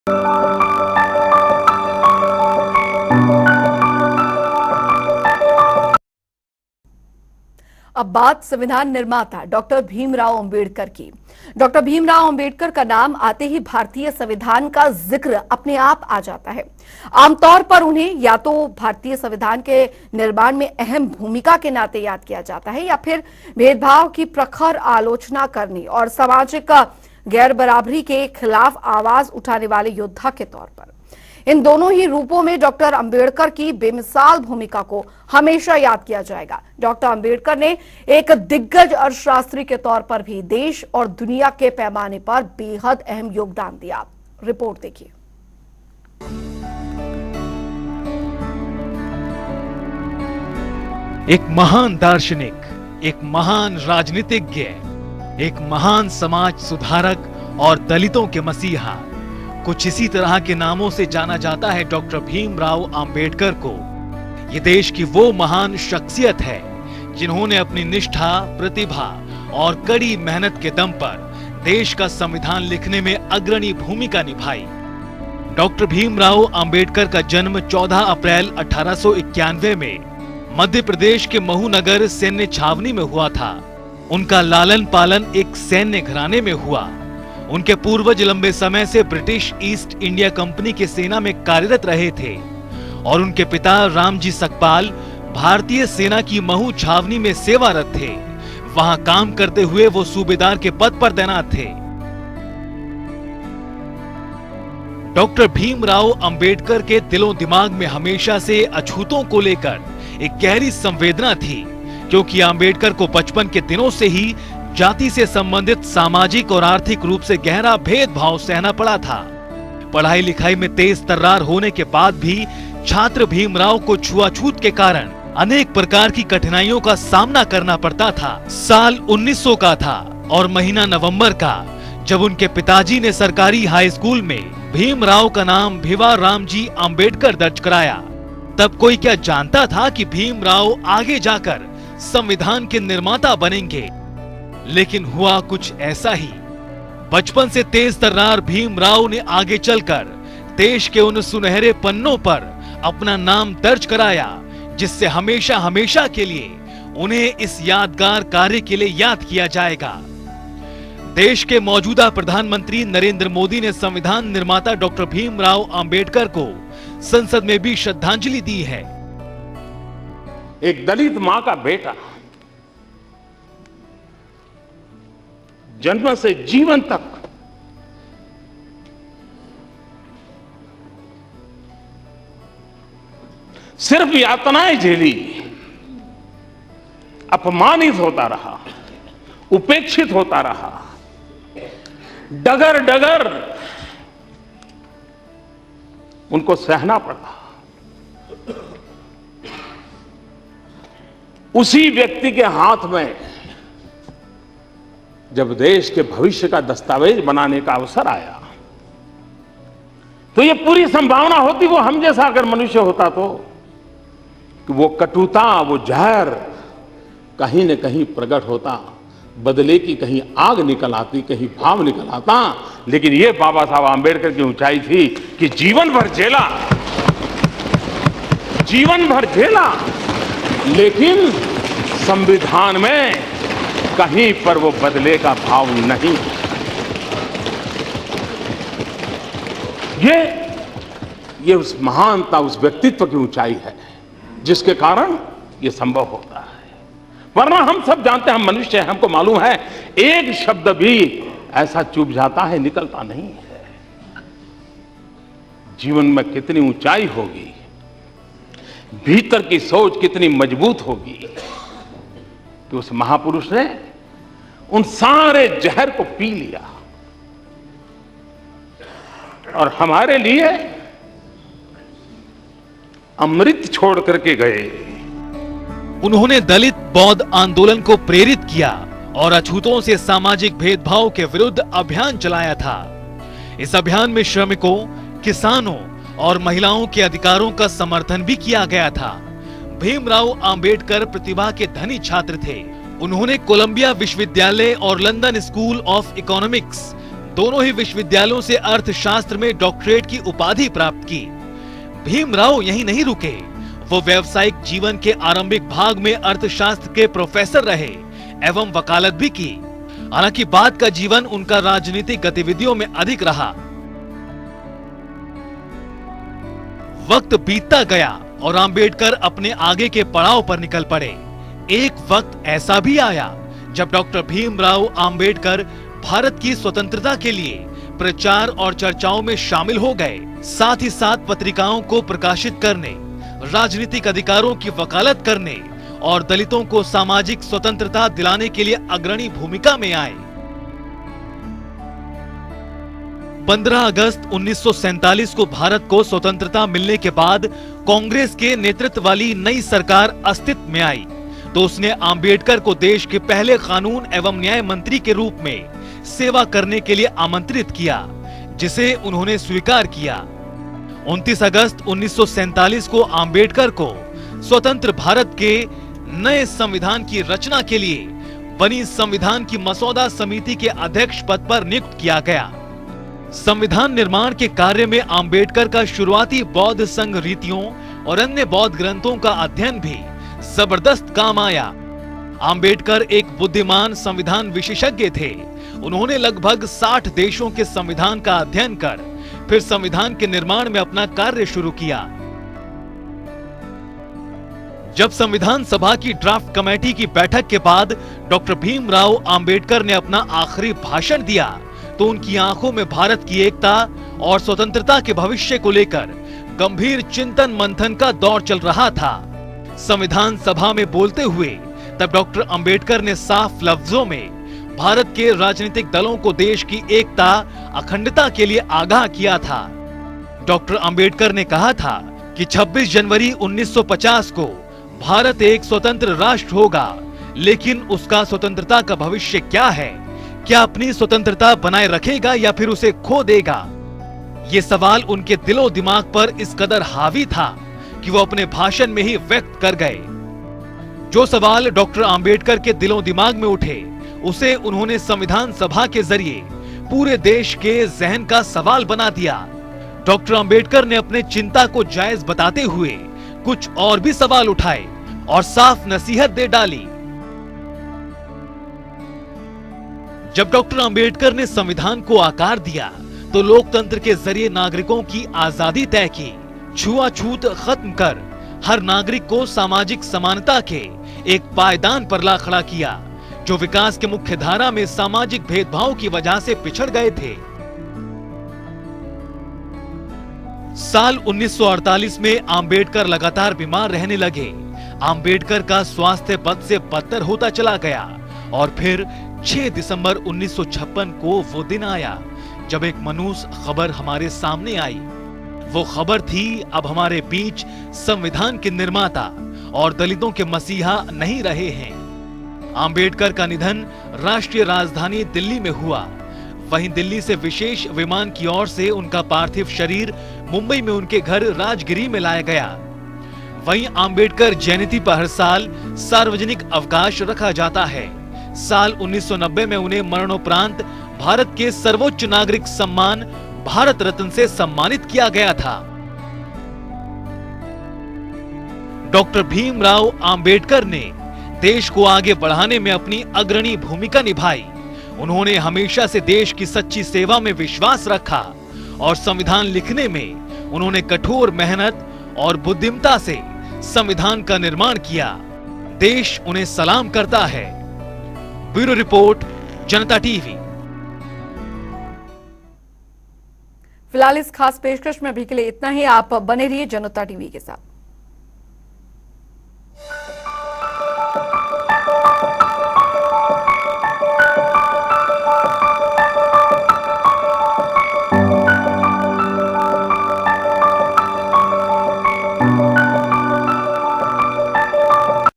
अब बात संविधान निर्माता डॉक्टर भीमराव अंबेडकर की। डॉक्टर भीमराव अंबेडकर का नाम आते ही भारतीय संविधान का जिक्र अपने आप आ जाता है। आमतौर पर उन्हें या तो भारतीय संविधान के निर्माण में अहम भूमिका के नाते याद किया जाता है या फिर भेदभाव की प्रखर आलोचना करने और सामाजिक गैर बराबरी के खिलाफ आवाज उठाने वाले योद्धा के तौर पर। इन दोनों ही रूपों में डॉक्टर अंबेडकर की बेमिसाल भूमिका को हमेशा याद किया जाएगा। डॉक्टर अंबेडकर ने एक दिग्गज अर्थशास्त्री के तौर पर भी देश और दुनिया के पैमाने पर बेहद अहम योगदान दिया। रिपोर्ट देखिए। एक महान दार्शनिक, एक महान राजनीतिज्ञ, एक महान समाज सुधारक और दलितों के मसीहा, कुछ इसी तरह के नामों से जाना जाता है डॉक्टर भीमराव अंबेडकर को। ये देश की वो महान शख्सियत है जिन्होंने अपनी निष्ठा, प्रतिभा और कड़ी मेहनत के दम पर देश का संविधान लिखने में अग्रणी भूमिका निभाई। डॉक्टर भीमराव अंबेडकर का जन्म 14 अप्रैल 1891 में मध्य प्रदेश के महू नगर सैन्य छावनी में हुआ था। उनका लालन पालन एक सैन्य घराने में हुआ। उनके पूर्वज लंबे समय से ब्रिटिश ईस्ट इंडिया कंपनी के सेना में कार्यरत रहे थे और उनके पिता रामजी सकपाल भारतीय सेना की महू छावनी में सेवारत थे। वहां काम करते हुए वो सूबेदार के पद पर तैनात थे। डॉक्टर भीमराव अंबेडकर के दिलो दिमाग में हमेशा से अछूतों को लेकर एक गहरी संवेदना थी, क्योंकि अंबेडकर को बचपन के दिनों से ही जाति से संबंधित सामाजिक और आर्थिक रूप से गहरा भेदभाव सहना पड़ा था। पढ़ाई लिखाई में तेज तर्रार होने के बाद भी छात्र भीमराव को छुआछूत के कारण अनेक प्रकार की कठिनाइयों का सामना करना पड़ता था। साल 1900 का था और महीना नवंबर का, जब उनके पिताजी ने सरकारी हाई स्कूल में भीमराव का नाम भिवा रामजी अंबेडकर दर्ज कराया। तब कोई क्या जानता था कि भीमराव आगे जाकर संविधान के निर्माता बनेंगे। लेकिन हुआ कुछ ऐसा ही। बचपन से तेज तर्रार भीमराव ने आगे चलकर देश के उन सुनहरे पन्नों पर अपना नाम दर्ज कराया, जिससे हमेशा हमेशा के लिए उन्हें इस यादगार कार्य के लिए याद किया जाएगा। देश के मौजूदा प्रधानमंत्री नरेंद्र मोदी ने संविधान निर्माता डॉक्टर भीमराव अंबेडकर को संसद में भी श्रद्धांजलि दी है। एक दलित मां का बेटा जन्म से जीवन तक सिर्फ यातनाएं झेली, अपमानित होता रहा, उपेक्षित होता रहा, डगर डगर उनको सहना पड़ा। उसी व्यक्ति के हाथ में जब देश के भविष्य का दस्तावेज बनाने का अवसर आया, तो ये पूरी संभावना होती वो हम जैसा अगर मनुष्य होता तो कि वो कटुता, वो जहर कहीं न कहीं प्रकट होता, बदले की कहीं आग निकल आती, कहीं भाव निकल आता। लेकिन ये बाबा साहब आंबेडकर की ऊंचाई थी कि जीवन भर झेला, जीवन भर झेला, लेकिन संविधान में कहीं पर वो बदले का भाव नहीं। ये उस महानता, उस व्यक्तित्व की ऊंचाई है जिसके कारण ये संभव होता है। वरना हम सब जानते हैं, हम मनुष्य हैं, हमको मालूम है एक शब्द भी ऐसा चुभ जाता है, निकलता नहीं है। जीवन में कितनी ऊंचाई होगी, भीतर की सोच कितनी मजबूत होगी कि उस महापुरुष ने उन सारे जहर को पी लिया और हमारे लिए अमृत छोड़ करके गए। उन्होंने दलित बौद्ध आंदोलन को प्रेरित किया और अछूतों से सामाजिक भेदभाव के विरुद्ध अभियान चलाया था। इस अभियान में श्रमिकों, किसानों और महिलाओं के अधिकारों का समर्थन भी किया गया था। भीमराव अंबेडकर प्रतिभा के धनी छात्र थे। उन्होंने कोलंबिया विश्वविद्यालय और लंदन स्कूल ऑफ इकोनॉमिक्स, दोनों ही विश्वविद्यालयों से अर्थशास्त्र में डॉक्टरेट की उपाधि प्राप्त की। भीमराव यहीं नहीं रुके, वो व्यावसायिक जीवन के आरंभिक भाग में अर्थशास्त्र के प्रोफेसर रहे एवं वकालत भी की। हालांकि बाद का जीवन उनका राजनीतिक गतिविधियों में अधिक रहा। वक्त बीतता गया और अंबेडकर अपने आगे के पड़ाव पर निकल पड़े। एक वक्त ऐसा भी आया जब डॉक्टर भीमराव अंबेडकर भारत की स्वतंत्रता के लिए प्रचार और चर्चाओं में शामिल हो गए। साथ ही साथ पत्रिकाओं को प्रकाशित करने, राजनीतिक अधिकारों की वकालत करने और दलितों को सामाजिक स्वतंत्रता दिलाने के लिए अग्रणी भूमिका में आए। 15 अगस्त 1947 को भारत को स्वतंत्रता मिलने के बाद कांग्रेस के नेतृत्व वाली नई सरकार अस्तित्व में आई तो उसने अंबेडकर को देश के पहले कानून एवं न्याय मंत्री के रूप में सेवा करने के लिए आमंत्रित किया, जिसे उन्होंने स्वीकार किया। 29 अगस्त 1947 को अंबेडकर को स्वतंत्र भारत के नए संविधान की रचना के लिए बनी संविधान की मसौदा समिति के अध्यक्ष पद पर नियुक्त किया गया। संविधान निर्माण के कार्य में अंबेडकर का शुरुआती बौद्ध संघ रीतियों और अन्य बौद्ध ग्रंथों का अध्ययन भी जबरदस्त काम आया। अंबेडकर एक बुद्धिमान संविधान विशेषज्ञ थे। उन्होंने लगभग 60 देशों के संविधान का अध्ययन कर फिर संविधान के निर्माण में अपना कार्य शुरू किया। जब संविधान सभा की ड्राफ्ट कमेटी की बैठक के बाद डॉक्टर भीमराव अंबेडकर ने अपना आखिरी भाषण दिया तो उनकी आंखों में भारत की एकता और स्वतंत्रता के भविष्य को लेकर गंभीर चिंतन मंथन का दौर चल रहा था। संविधान सभा में बोलते हुए तब डॉक्टर अंबेडकर ने साफ लफ्जों में भारत के राजनीतिक दलों को देश की एकता, अखंडता के लिए आगाह किया था। डॉक्टर अंबेडकर ने कहा था कि 26 जनवरी 1950 को भारत एक स्वतंत्र राष्ट्र होगा, लेकिन उसका स्वतंत्रता का भविष्य क्या है? क्या अपनी स्वतंत्रता बनाए रखेगा या फिर उसे खो देगा? ये सवाल उनके दिलो दिमाग पर इस कदर हावी था कि वो अपने भाषण में ही व्यक्त कर गए। जो सवाल डॉक्टर अंबेडकर के दिलो दिमाग में उठे उसे उन्होंने संविधान सभा के जरिए पूरे देश के जहन का सवाल बना दिया। डॉक्टर अंबेडकर ने अपने चिंता को जायज बताते हुए कुछ और भी सवाल उठाए और साफ नसीहत दे डाली। जब डॉक्टर अंबेडकर ने संविधान को आकार दिया तो लोकतंत्र के जरिए नागरिकों की आजादी तय की, छुआछूत खत्म कर हर नागरिक को सामाजिक समानता के एक पायदान पर ला खड़ा किया, जो विकास के मुख्य धारा में सामाजिक भेदभाव की वजह से पिछड़ गए थे। साल 1948 में अंबेडकर लगातार बीमार रहने लगे। अंबेडकर का स्वास्थ्य बद से बदतर होता चला गया और फिर 6 दिसंबर 1956 को वो दिन आया जब एक मनहूस खबर हमारे सामने आई। वो खबर थी, अब हमारे बीच संविधान के निर्माता और दलितों के मसीहा नहीं रहे हैं। अंबेडकर का निधन राष्ट्रीय राजधानी दिल्ली में हुआ। वहीं दिल्ली से विशेष विमान की ओर से उनका पार्थिव शरीर मुंबई में उनके घर राजगिरी में लाया गया। वहीं अंबेडकर जयंती पर हर साल सार्वजनिक अवकाश रखा जाता है। साल 1990 में उन्हें मरणोपरांत भारत के सर्वोच्च नागरिक सम्मान भारत रत्न से सम्मानित किया गया था। डॉक्टर भीमराव अंबेडकर ने देश को आगे बढ़ाने में अपनी अग्रणी भूमिका निभाई। उन्होंने हमेशा से देश की सच्ची सेवा में विश्वास रखा और संविधान लिखने में उन्होंने कठोर मेहनत और बुद्धिमत्ता से संविधान का निर्माण किया। देश उन्हें सलाम करता है। ब्यूरो रिपोर्ट, जनता टीवी। फिलहाल इस खास पेशकश में अभी के लिए इतना ही। आप बने रहिए जनता टीवी के साथ।